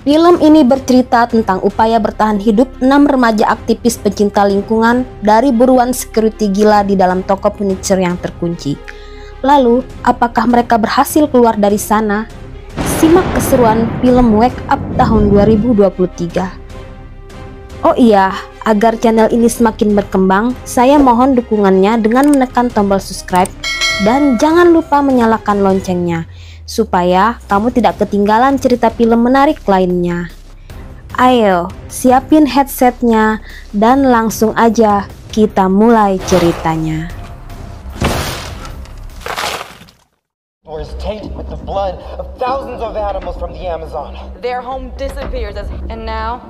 Film ini bercerita tentang upaya bertahan hidup 6 remaja aktivis pencinta lingkungan dari buruan security gila di dalam toko furniture yang terkunci. Lalu, apakah mereka berhasil keluar dari sana? Simak keseruan film Wake Up tahun 2023. Oh iya, agar channel ini semakin berkembang, saya mohon dukungannya dengan menekan tombol subscribe dan jangan lupa menyalakan loncengnya supaya kamu tidak ketinggalan cerita film menarik lainnya. Ayo, siapin headsetnya dan langsung aja kita mulai ceritanya. Is tainted with the blood of thousands of animals from the Amazon. Their home disappears and now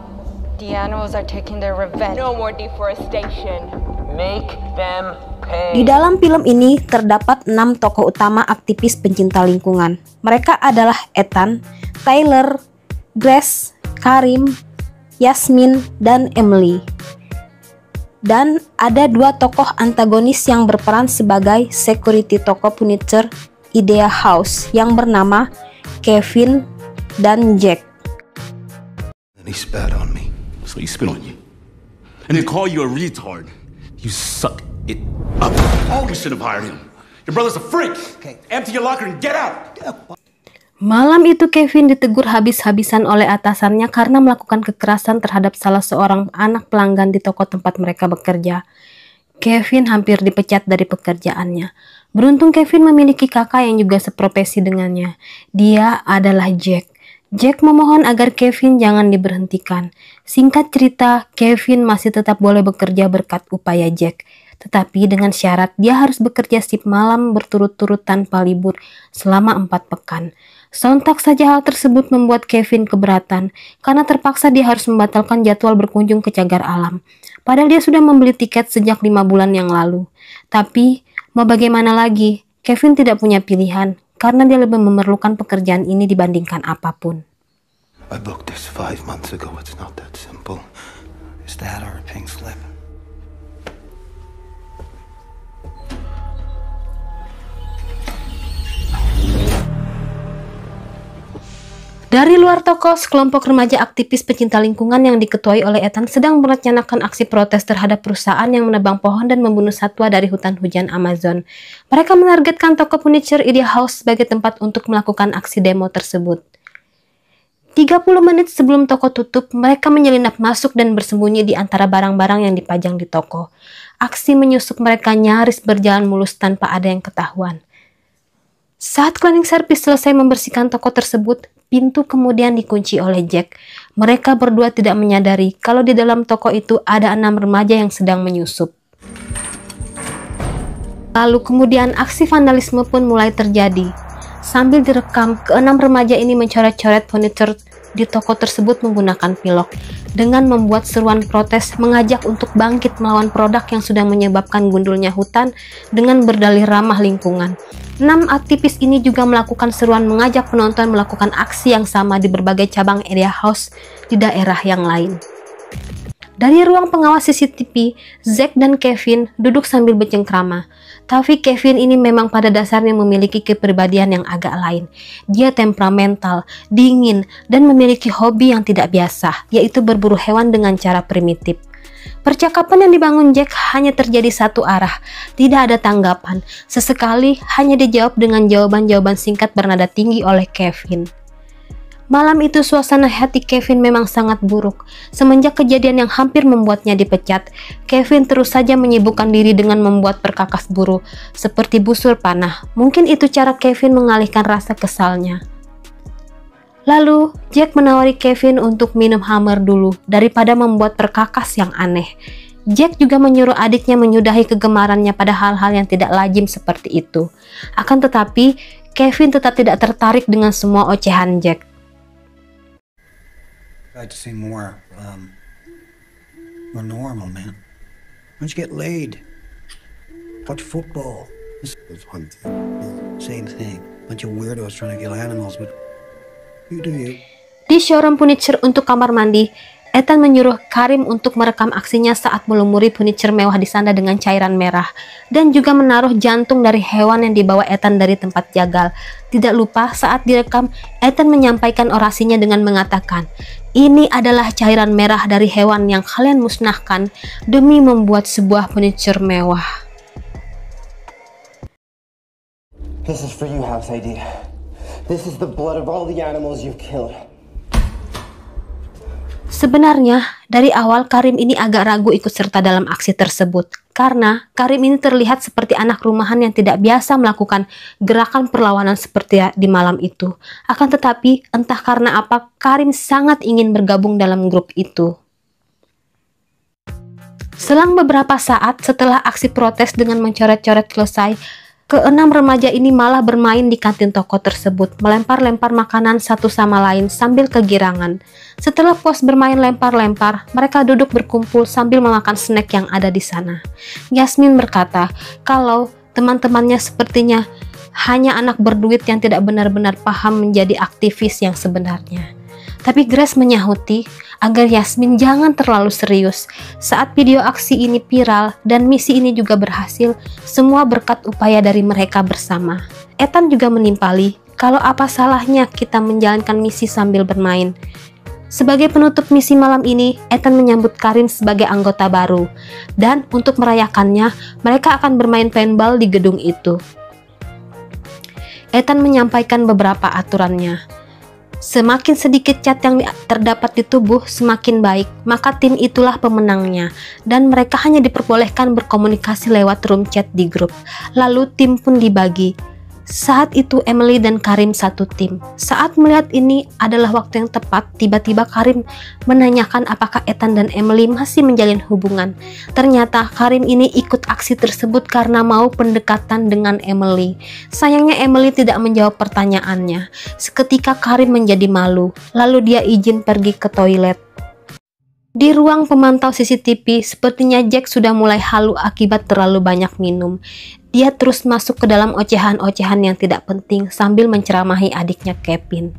the animals are taking their revenge. No more deforestation. Make them pay. Di dalam film ini terdapat 6 tokoh utama aktivis pencinta lingkungan. Mereka adalah Ethan, Tyler, Grace, Karim, Yasmin, dan Emily. Dan ada 2 tokoh antagonis yang berperan sebagai security toko furniture Idea House yang bernama Kevin dan Jack. And he spat on me. So he spit on you. And they call you a retard. You suck it up. Oh, you shouldn't have hired him. Your brother's a freak. Okay. Empty your locker and get out. Malam itu Kevin ditegur habis-habisan oleh atasannya karena melakukan kekerasan terhadap salah seorang anak pelanggan di toko tempat mereka bekerja. Kevin hampir dipecat dari pekerjaannya. Beruntung Kevin memiliki kakak yang juga seprofesi dengannya. Dia adalah Jack. Jack memohon agar Kevin jangan diberhentikan. Singkat cerita, Kevin masih tetap boleh bekerja berkat upaya Jack. Tetapi dengan syarat dia harus bekerja shift malam berturut-turut tanpa libur selama 4 pekan. Sontak saja hal tersebut membuat Kevin keberatan karena terpaksa dia harus membatalkan jadwal berkunjung ke cagar alam. Padahal dia sudah membeli tiket sejak 5 bulan yang lalu. Tapi mau bagaimana lagi, Kevin tidak punya pilihan karena dia lebih memerlukan pekerjaan ini dibandingkan apapun. I booked this 5 months ago. It's not that simple. Is that or a pink slip? Dari luar toko, sekelompok remaja aktivis pencinta lingkungan yang diketuai oleh Ethan sedang merencanakan aksi protes terhadap perusahaan yang menebang pohon dan membunuh satwa dari hutan hujan Amazon. Mereka menargetkan toko furniture Idea House sebagai tempat untuk melakukan aksi demo tersebut. 30 menit sebelum toko tutup, mereka menyelinap masuk dan bersembunyi di antara barang-barang yang dipajang di toko. Aksi menyusup mereka nyaris berjalan mulus tanpa ada yang ketahuan. Saat cleaning service selesai membersihkan toko tersebut, pintu kemudian dikunci oleh Jack. Mereka berdua tidak menyadari kalau di dalam toko itu ada 6 remaja yang sedang menyusup. Lalu kemudian aksi vandalisme pun mulai terjadi. Sambil direkam, ke-6 remaja ini mencoret-coret furniture di toko tersebut menggunakan pilok. Dengan membuat seruan protes mengajak untuk bangkit melawan produk yang sudah menyebabkan gundulnya hutan dengan berdalih ramah lingkungan. 6 aktivis ini juga melakukan seruan mengajak penonton melakukan aksi yang sama di berbagai cabang Idea House di daerah yang lain. Dari ruang pengawas CCTV, Zack dan Kevin duduk sambil bercengkrama. Tapi Kevin ini memang pada dasarnya memiliki kepribadian yang agak lain. Dia temperamental, dingin, dan memiliki hobi yang tidak biasa, yaitu berburu hewan dengan cara primitif. Percakapan yang dibangun Jack hanya terjadi satu arah, tidak ada tanggapan. Sesekali hanya dijawab dengan jawaban-jawaban singkat bernada tinggi oleh Kevin. Malam itu suasana hati Kevin memang sangat buruk. Semenjak kejadian yang hampir membuatnya dipecat, Kevin terus saja menyibukkan diri dengan membuat perkakas buruh, seperti busur panah. Mungkin itu cara Kevin mengalihkan rasa kesalnya. Lalu, Jack menawari Kevin untuk minum Hammer dulu, daripada membuat perkakas yang aneh. Jack juga menyuruh adiknya menyudahi kegemarannya pada hal-hal yang tidak lazim seperti itu. Akan tetapi, Kevin tetap tidak tertarik dengan semua ocehan Jack. I'd like to see more normal, man. Why don't you get laid? Watch football. That's one thing. Same thing. Bunch of weirdos trying to kill animals, but you do you. Di showroom furniture untuk kamar mandi, Ethan menyuruh Karim untuk merekam aksinya saat melumuri furniture mewah di sana dengan cairan merah, dan juga menaruh jantung dari hewan yang dibawa Ethan dari tempat jagal. Tidak lupa saat direkam, Ethan menyampaikan orasinya dengan mengatakan, "Ini adalah cairan merah dari hewan yang kalian musnahkan demi membuat sebuah furniture mewah." This is for you, House ID. This is the blood of all the animals you've killed. Sebenarnya, dari awal Karim ini agak ragu ikut serta dalam aksi tersebut, karena Karim ini terlihat seperti anak rumahan yang tidak biasa melakukan gerakan perlawanan seperti di malam itu. Akan tetapi, entah karena apa, Karim sangat ingin bergabung dalam grup itu. Selang beberapa saat setelah aksi protes dengan mencoret-coret selesai, keenam remaja ini malah bermain di kantin toko tersebut, melempar-lempar makanan satu sama lain sambil kegirangan. Setelah puas bermain lempar-lempar, mereka duduk berkumpul sambil memakan snack yang ada di sana. Yasmin berkata kalau teman-temannya sepertinya hanya anak berduit yang tidak benar-benar paham menjadi aktivis yang sebenarnya. Tapi Grace menyahuti agar Yasmin jangan terlalu serius. Saat video aksi ini viral dan misi ini juga berhasil, semua berkat upaya dari mereka bersama. Ethan juga menimpali, kalau apa salahnya kita menjalankan misi sambil bermain. Sebagai penutup misi malam ini, Ethan menyambut Karim sebagai anggota baru. Dan untuk merayakannya, mereka akan bermain paintball di gedung itu. Ethan menyampaikan beberapa aturannya. Semakin sedikit cat yang terdapat di tubuh, semakin baik, maka tim itulah pemenangnya. Dan mereka hanya diperbolehkan berkomunikasi lewat room chat di grup. Lalu tim pun dibagi. Saat itu Emily dan Karim satu tim. Saat melihat ini adalah waktu yang tepat, tiba-tiba Karim menanyakan apakah Ethan dan Emily masih menjalin hubungan. Ternyata Karim ini ikut aksi tersebut karena mau pendekatan dengan Emily. Sayangnya Emily tidak menjawab pertanyaannya. Seketika Karim menjadi malu, lalu dia izin pergi ke toilet. Di ruang pemantau CCTV, sepertinya Jack sudah mulai halu akibat terlalu banyak minum. Dia terus masuk ke dalam ocehan-ocehan yang tidak penting sambil menceramahi adiknya Kevin.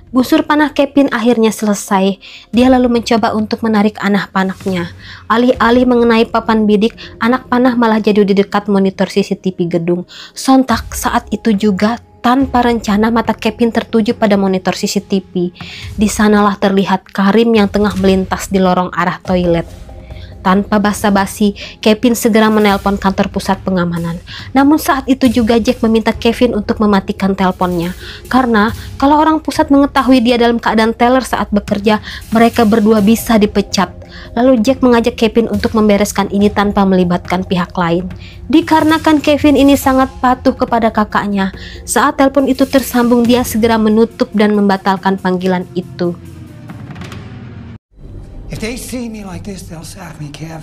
Busur panah Kevin akhirnya selesai. Dia lalu mencoba untuk menarik anak panahnya. Alih-alih mengenai papan bidik, anak panah malah jadi di dekat monitor CCTV gedung. Sontak saat itu juga, tanpa rencana mata Kevin tertuju pada monitor CCTV. Di sanalah terlihat Karim yang tengah melintas di lorong arah toilet. Tanpa basa-basi, Kevin segera menelpon kantor pusat pengamanan. Namun saat itu juga Jack meminta Kevin untuk mematikan teleponnya. Karena kalau orang pusat mengetahui dia dalam keadaan teler saat bekerja, mereka berdua bisa dipecat. Lalu Jack mengajak Kevin untuk membereskan ini tanpa melibatkan pihak lain. Dikarenakan Kevin ini sangat patuh kepada kakaknya, saat telepon itu tersambung dia segera menutup dan membatalkan panggilan itu. If they see me like this, they'll sack me, Kev.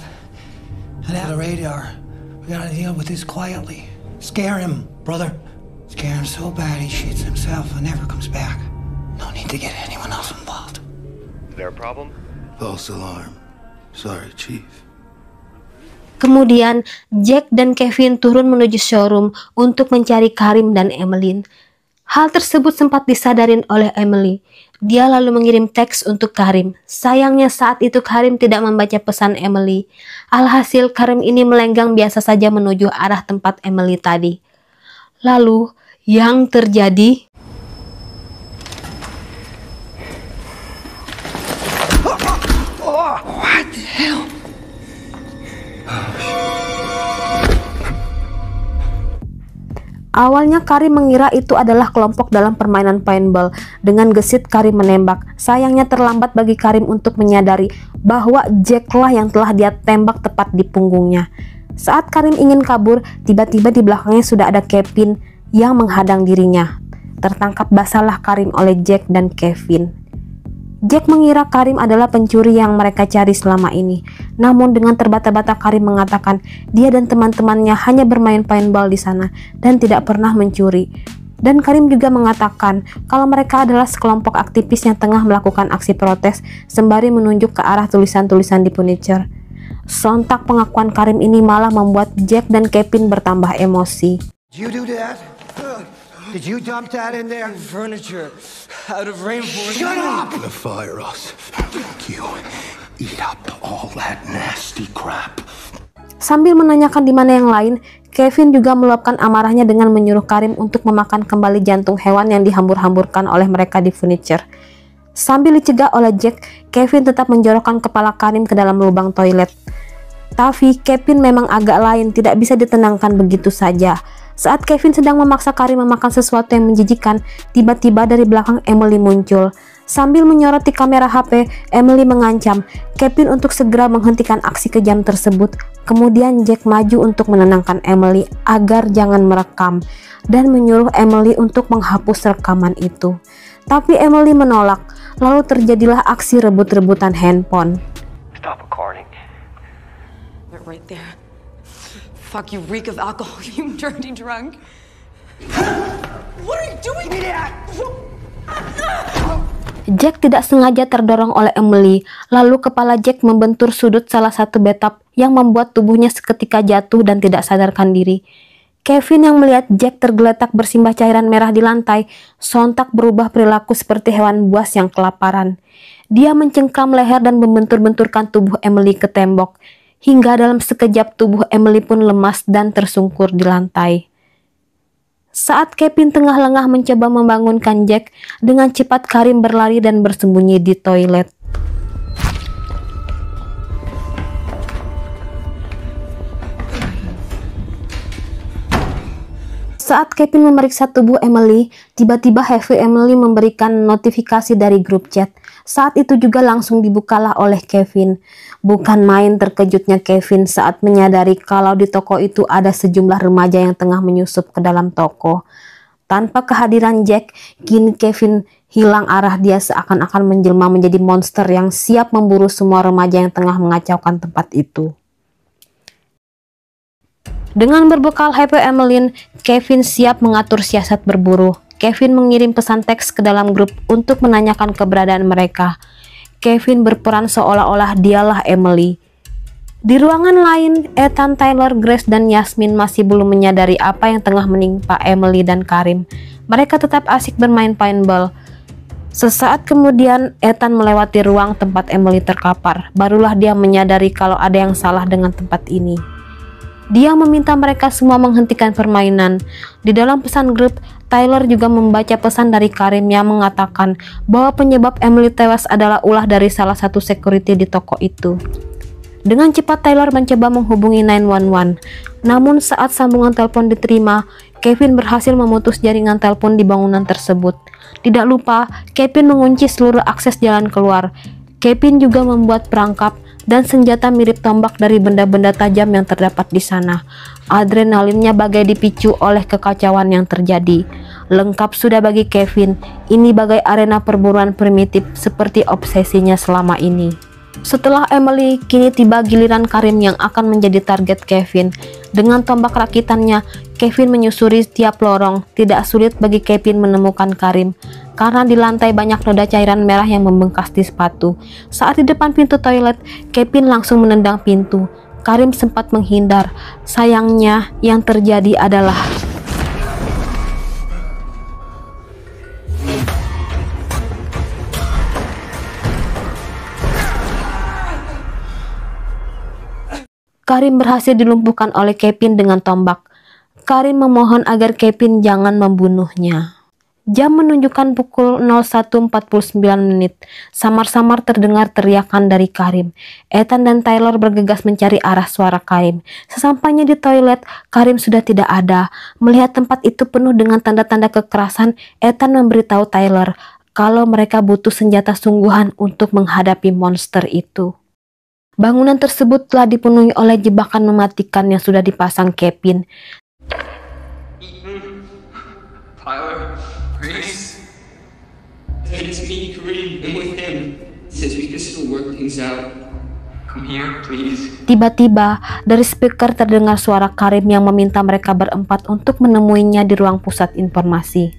And out of the radar, we gotta deal with this quietly. Scare him, brother. Scare him so bad he shits himself and never comes back. No need to get anyone else involved. Is there a problem? False alarm. Sorry, Chief. Kemudian Jack dan Kevin turun menuju showroom untuk mencari Karim dan Emily. Hal tersebut sempat disadarin oleh Emily. Dia lalu mengirim teks untuk Karim. Sayangnya saat itu Karim tidak membaca pesan Emily. Alhasil Karim ini melenggang biasa saja menuju arah tempat Emily tadi. Lalu yang terjadi... What the hell? Awalnya Karim mengira itu adalah kelompok dalam permainan paintball. Dengan gesit Karim menembak. Sayangnya terlambat bagi Karim untuk menyadari bahwa Jacklah yang telah dia tembak tepat di punggungnya. Saat Karim ingin kabur, tiba-tiba di belakangnya sudah ada Kevin yang menghadang dirinya. Tertangkap basahlah Karim oleh Jack dan Kevin. Jack mengira Karim adalah pencuri yang mereka cari selama ini. Namun dengan terbata-bata Karim mengatakan dia dan teman-temannya hanya bermain paintball di sana dan tidak pernah mencuri. Dan Karim juga mengatakan kalau mereka adalah sekelompok aktivis yang tengah melakukan aksi protes sembari menunjuk ke arah tulisan-tulisan di furniture. Sontak pengakuan Karim ini malah membuat Jack dan Kevin bertambah emosi. You do that? Did you dump that in there? Furniture out of rainforest. Shut up! Gonna fire us. You eat up all that nasty crap. Sambil menanyakan di mana yang lain, Kevin juga meluapkan amarahnya dengan menyuruh Karim untuk memakan kembali jantung hewan yang dihambur-hamburkan oleh mereka di furniture. Sambil dicegah oleh Jack, Kevin tetap menjorokkan kepala Karim ke dalam lubang toilet. Tapi Kevin memang agak lain, tidak bisa ditenangkan begitu saja. Saat Kevin sedang memaksa Karim memakan sesuatu yang menjijikan, tiba-tiba dari belakang Emily muncul. Sambil menyoroti kamera HP, Emily mengancam Kevin untuk segera menghentikan aksi kejam tersebut. Kemudian Jack maju untuk menenangkan Emily agar jangan merekam dan menyuruh Emily untuk menghapus rekaman itu. Tapi Emily menolak, lalu terjadilah aksi rebut-rebutan handphone. Stop recording. They're right there. Fuck, you reek of alcohol, you dirty drunk. What are you doing? Give me that! Jack tidak sengaja terdorong oleh Emily, lalu kepala Jack membentur sudut salah satu bathtub yang membuat tubuhnya seketika jatuh dan tidak sadarkan diri. Kevin yang melihat Jack tergeletak bersimbah cairan merah di lantai, sontak berubah perilaku seperti hewan buas yang kelaparan. Dia mencengkram leher dan membentur-benturkan tubuh Emily ke tembok, hingga dalam sekejap tubuh Emily pun lemas dan tersungkur di lantai. Saat Kevin tengah lengah mencoba membangunkan Jack, dengan cepat Karim berlari dan bersembunyi di toilet. Saat Kevin memeriksa tubuh Emily, tiba-tiba HP Emily memberikan notifikasi dari grup chat. Saat itu juga langsung dibukalah oleh Kevin. Bukan main terkejutnya Kevin saat menyadari kalau di toko itu ada sejumlah remaja yang tengah menyusup ke dalam toko. Tanpa kehadiran Jack, kini Kevin hilang arah, dia seakan-akan menjelma menjadi monster yang siap memburu semua remaja yang tengah mengacaukan tempat itu. Dengan berbekal HP Emily, Kevin siap mengatur siasat berburu. Kevin mengirim pesan teks ke dalam grup untuk menanyakan keberadaan mereka. Kevin berperan seolah-olah dialah Emily. Di ruangan lain, Ethan, Tyler, Grace, dan Yasmin masih belum menyadari apa yang tengah menimpa Emily dan Karim. Mereka tetap asik bermain paintball. Sesaat kemudian, Ethan melewati ruang tempat Emily terkapar. Barulah dia menyadari kalau ada yang salah dengan tempat ini. Dia meminta mereka semua menghentikan permainan. Di dalam pesan grup, Tyler juga membaca pesan dari Karim yang mengatakan bahwa penyebab Emily tewas adalah ulah dari salah satu security di toko itu. Dengan cepat Tyler mencoba menghubungi 911. Namun saat sambungan telepon diterima, Kevin berhasil memutus jaringan telepon di bangunan tersebut. Tidak lupa, Kevin mengunci seluruh akses jalan keluar. Kevin juga membuat perangkap dan senjata mirip tombak dari benda-benda tajam yang terdapat di sana. Adrenalinnya bagai dipicu oleh kekacauan yang terjadi. Lengkap sudah bagi Kevin, ini bagai arena perburuan primitif seperti obsesinya selama ini. Setelah Emily, kini tiba giliran Karim yang akan menjadi target Kevin. Dengan tombak rakitannya, Kevin menyusuri tiap lorong. Tidak sulit bagi Kevin menemukan Karim, karena di lantai banyak noda cairan merah yang membengkas di sepatu. Saat di depan pintu toilet, Kevin langsung menendang pintu. Karim sempat menghindar. Sayangnya, yang terjadi adalah Karim berhasil dilumpuhkan oleh Kevin dengan tombak. Karim memohon agar Kevin jangan membunuhnya. Jam menunjukkan pukul 01.49 menit. Samar-samar terdengar teriakan dari Karim. Ethan dan Tyler bergegas mencari arah suara Karim. Sesampainya di toilet, Karim sudah tidak ada. Melihat tempat itu penuh dengan tanda-tanda kekerasan, Ethan memberitahu Tyler kalau mereka butuh senjata sungguhan untuk menghadapi monster itu. Bangunan tersebut telah dipenuhi oleh jebakan mematikan yang sudah dipasang Kevin. Tyler, Grace, it's me, Kareem, I'm with him. Says we can still work things out. Come here, please. Tiba-tiba, dari speaker terdengar suara Karim yang meminta mereka berempat untuk menemuinya di ruang pusat informasi.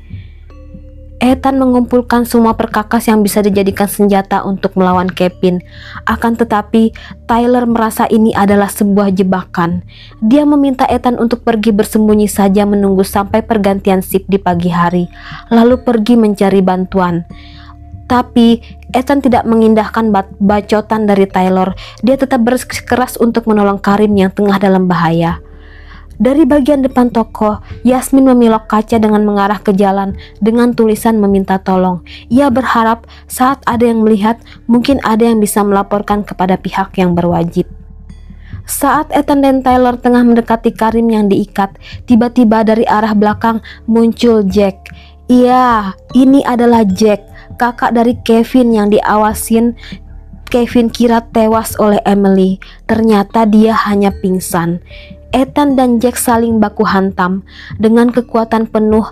Ethan mengumpulkan semua perkakas yang bisa dijadikan senjata untuk melawan Kevin. Akan tetapi, Tyler merasa ini adalah sebuah jebakan. Dia meminta Ethan untuk pergi bersembunyi saja menunggu sampai pergantian shift di pagi hari, lalu pergi mencari bantuan. Tapi Ethan tidak mengindahkan bacotan dari Tyler. Dia tetap bersikeras untuk menolong Karim yang tengah dalam bahaya. Dari bagian depan toko, Yasmin memilok kaca dengan mengarah ke jalan dengan tulisan meminta tolong. Ia berharap saat ada yang melihat, mungkin ada yang bisa melaporkan kepada pihak yang berwajib. Saat Ethan dan Tyler tengah mendekati Karim yang diikat, tiba-tiba dari arah belakang muncul Jack. Iya, ini adalah Jack, kakak dari Kevin yang diawasin. Kevin kira tewas oleh Emily, ternyata dia hanya pingsan. Ethan dan Jack saling baku hantam. Dengan kekuatan penuh,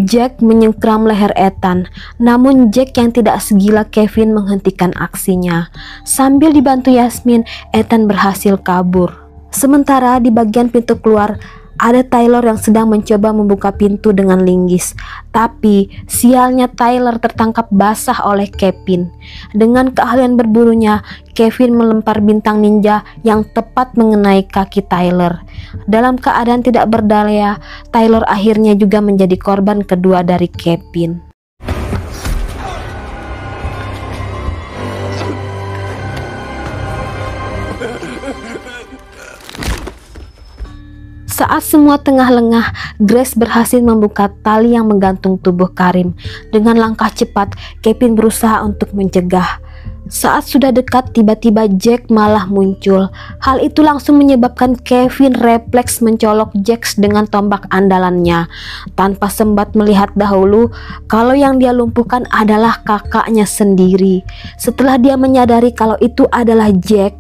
Jack menyengkram leher Ethan. Namun Jack yang tidak segila Kevin menghentikan aksinya. Sambil dibantu Yasmin, Ethan berhasil kabur. Sementara di bagian pintu keluar, ada Tyler yang sedang mencoba membuka pintu dengan linggis. Tapi sialnya Tyler tertangkap basah oleh Kevin. Dengan keahlian berburunya, Kevin melempar bintang ninja yang tepat mengenai kaki Tyler. Dalam keadaan tidak berdaya, Tyler akhirnya juga menjadi korban kedua dari Kevin. Saat semua tengah lengah, Grace berhasil membuka tali yang menggantung tubuh Karim. Dengan langkah cepat, Kevin berusaha untuk mencegah. Saat sudah dekat, tiba-tiba Jack malah muncul. Hal itu langsung menyebabkan Kevin refleks mencolok Jack dengan tombak andalannya. Tanpa sempat melihat dahulu kalau yang dia lumpuhkan adalah kakaknya sendiri. Setelah dia menyadari kalau itu adalah Jack,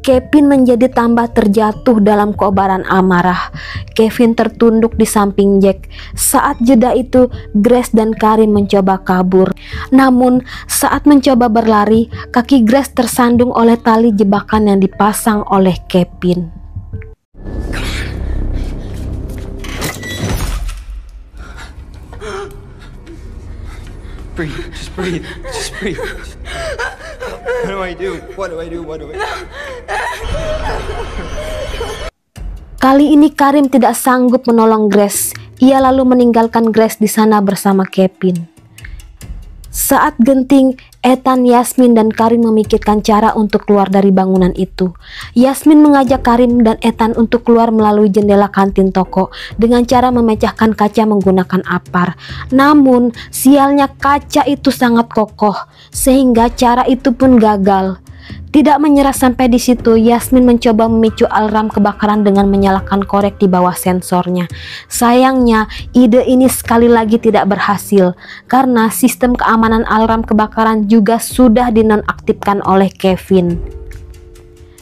Kevin menjadi tambah terjatuh dalam kobaran amarah. Kevin tertunduk di samping Jack. Saat jeda itu, Grace dan Karim mencoba kabur. Namun, saat mencoba berlari, kaki Grace tersandung oleh tali jebakan yang dipasang oleh Kevin. Breathe, just breathe, just breathe. What do I do? What do I do? What do I do? Kali ini Karim tidak sanggup menolong Grace. Ia lalu meninggalkan Grace di sana bersama Kevin. Saat genting, Ethan, Yasmin, dan Karim memikirkan cara untuk keluar dari bangunan itu. Yasmin mengajak Karim dan Ethan untuk keluar melalui jendela kantin toko dengan cara memecahkan kaca menggunakan apar. Namun, sialnya kaca itu sangat kokoh, sehingga cara itu pun gagal. Tidak menyerah sampai di situ, Yasmin mencoba memicu alarm kebakaran dengan menyalakan korek di bawah sensornya. Sayangnya, ide ini sekali lagi tidak berhasil karena sistem keamanan alarm kebakaran juga sudah dinonaktifkan oleh Kevin.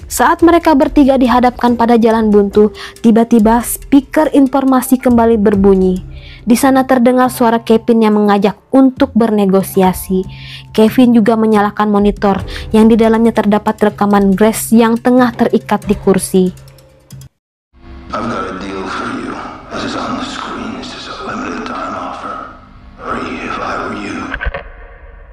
Saat mereka bertiga dihadapkan pada jalan buntu, tiba-tiba speaker informasi kembali berbunyi. Di sana terdengar suara Kevin yang mengajak untuk bernegosiasi. Kevin juga menyalakan monitor yang di dalamnya terdapat rekaman Grace yang tengah terikat di kursi. I've got a deal for you. This is on the screen. This is a limited time offer. Hurry if I were you.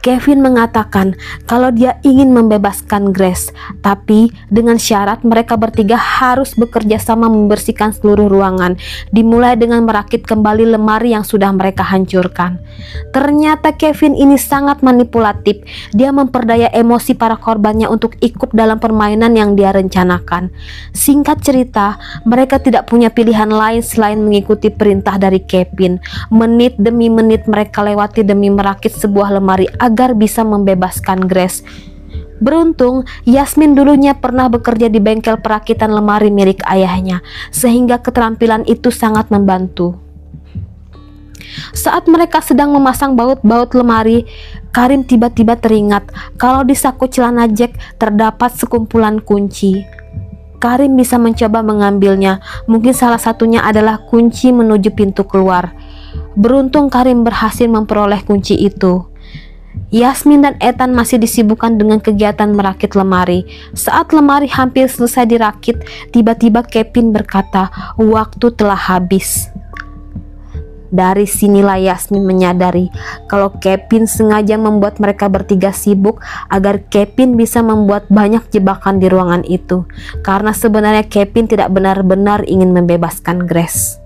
Kevin mengatakan kalau dia ingin membebaskan Grace, tapi dengan syarat mereka bertiga harus bekerja sama membersihkan seluruh ruangan, dimulai dengan merakit kembali lemari yang sudah mereka hancurkan. Ternyata Kevin ini sangat manipulatif. Dia memperdaya emosi para korbannya untuk ikut dalam permainan yang dia rencanakan. Singkat cerita, mereka tidak punya pilihan lain selain mengikuti perintah dari Kevin. Menit demi menit mereka lewati demi merakit sebuah lemari agar bisa membebaskan Grace. Beruntung, Yasmin dulunya pernah bekerja di bengkel perakitan lemari milik ayahnya, sehingga keterampilan itu sangat membantu. Saat mereka sedang memasang baut-baut lemari, Karim tiba-tiba teringat kalau di saku celana Jack terdapat sekumpulan kunci. Karim bisa mencoba mengambilnya, mungkin salah satunya adalah kunci menuju pintu keluar. Beruntung Karim berhasil memperoleh kunci itu. Yasmin dan Ethan masih disibukkan dengan kegiatan merakit lemari. Saat lemari hampir selesai dirakit, tiba-tiba Kevin berkata, "Waktu telah habis." Dari sinilah Yasmin menyadari kalau Kevin sengaja membuat mereka bertiga sibuk agar Kevin bisa membuat banyak jebakan di ruangan itu, karena sebenarnya Kevin tidak benar-benar ingin membebaskan Grace.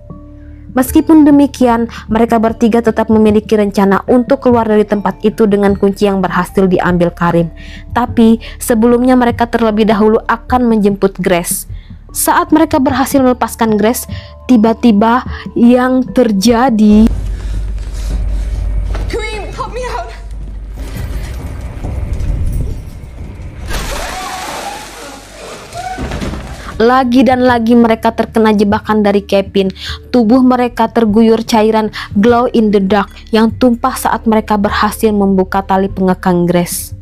Meskipun demikian, mereka bertiga tetap memiliki rencana untuk keluar dari tempat itu dengan kunci yang berhasil diambil Karim. Tapi sebelumnya mereka terlebih dahulu akan menjemput Grace. Saat mereka berhasil melepaskan Grace, tiba-tiba yang terjadi... Kareem, help me out. Lagi dan lagi mereka terkena jebakan dari Kevin. Tubuh mereka terguyur cairan glow in the dark yang tumpah saat mereka berhasil membuka tali pengekang Grace.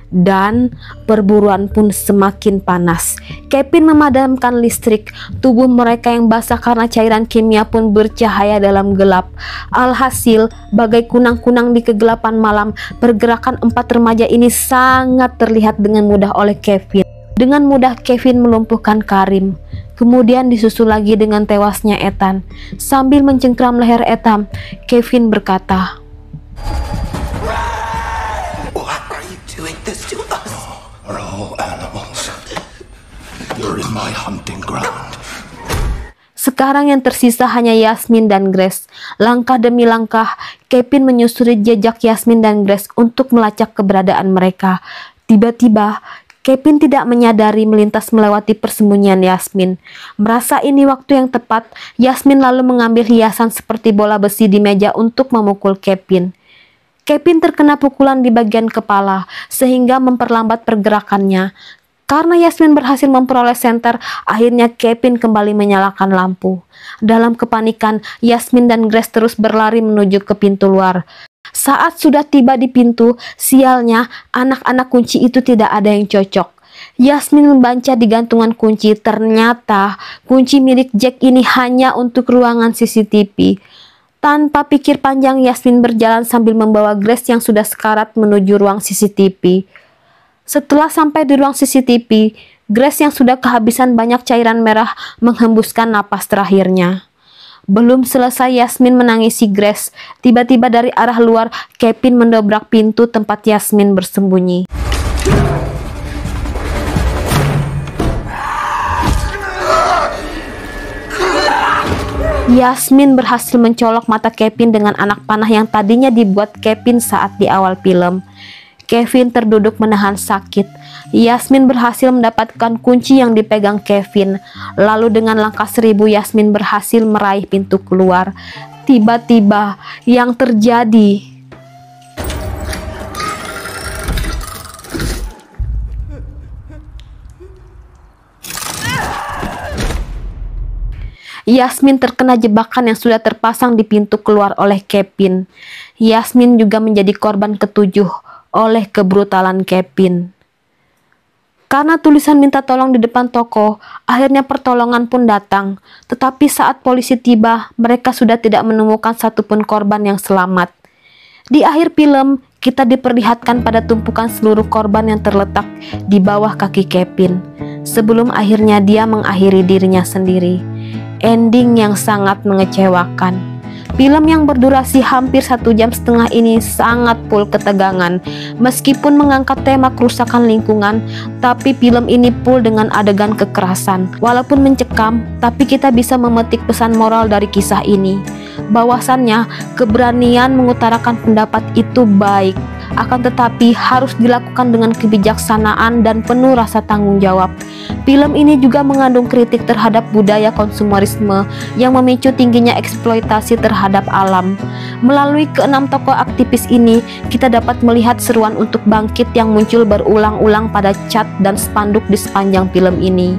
Dan perburuan pun semakin panas. Kevin memadamkan listrik. Tubuh mereka yang basah karena cairan kimia pun bercahaya dalam gelap. Alhasil, bagai kunang-kunang di kegelapan malam, pergerakan 4 remaja ini sangat terlihat dengan mudah oleh Kevin. Dengan mudah Kevin melumpuhkan Karim. Kemudian disusul lagi dengan tewasnya Ethan. Sambil mencengkram leher Ethan, Kevin berkata, Why are you doing this to us? We're all animals. You're in my hunting ground. sekarang yang tersisa hanya Yasmin dan Grace. Langkah demi langkah, Kevin menyusuri jejak Yasmin dan Grace untuk melacak keberadaan mereka. Tiba-tiba, Kevin tidak menyadari melintas melewati persembunyian Yasmin. Merasa ini waktu yang tepat, Yasmin lalu mengambil hiasan seperti bola besi di meja untuk memukul Kevin. Kevin terkena pukulan di bagian kepala, sehingga memperlambat pergerakannya. Karena Yasmin berhasil memperoleh senter, akhirnya Kevin kembali menyalakan lampu. Dalam kepanikan, Yasmin dan Grace terus berlari menuju ke pintu luar. Saat sudah tiba di pintu, sialnya anak-anak kunci itu tidak ada yang cocok. Yasmin membaca di gantungan kunci, ternyata kunci milik Jack ini hanya untuk ruangan CCTV. Tanpa pikir panjang, Yasmin berjalan sambil membawa Grace yang sudah sekarat menuju ruang CCTV. Setelah sampai di ruang CCTV, Grace yang sudah kehabisan banyak cairan merah menghembuskan napas terakhirnya. Belum selesai Yasmin menangisi Grace, tiba-tiba dari arah luar Kevin mendobrak pintu tempat Yasmin bersembunyi. Yasmin berhasil mencolok mata Kevin dengan anak panah yang tadinya dibuat Kevin saat di awal film. Kevin terduduk menahan sakit. Yasmin berhasil mendapatkan kunci yang dipegang Kevin. Lalu dengan langkah 1000 Yasmin berhasil meraih pintu keluar. Tiba-tiba yang terjadi... Yasmin terkena jebakan yang sudah terpasang di pintu keluar oleh Kevin. Yasmin juga menjadi korban ketujuh oleh kebrutalan Kevin. Karena tulisan minta tolong di depan toko, akhirnya pertolongan pun datang. Tetapi saat polisi tiba, mereka sudah tidak menemukan satupun korban yang selamat. Di akhir film, kita diperlihatkan pada tumpukan seluruh korban yang terletak di bawah kaki Kevin. Sebelum akhirnya dia mengakhiri dirinya sendiri. Ending yang sangat mengecewakan. Film yang berdurasi hampir 1,5 jam ini sangat full ketegangan. Meskipun mengangkat tema kerusakan lingkungan, tapi film ini full dengan adegan kekerasan. Walaupun mencekam, tapi kita bisa memetik pesan moral dari kisah ini. Bahwasannya, keberanian mengutarakan pendapat itu baik, akan tetapi harus dilakukan dengan kebijaksanaan dan penuh rasa tanggung jawab. Film ini juga mengandung kritik terhadap budaya konsumerisme yang memicu tingginya eksploitasi terhadap alam. Melalui ke-6 tokoh aktivis ini, kita dapat melihat seruan untuk bangkit yang muncul berulang-ulang pada cat dan spanduk di sepanjang film ini.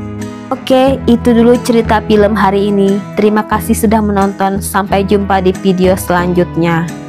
Oke, itu dulu cerita film hari ini. Terima kasih sudah menonton. Sampai jumpa di video selanjutnya.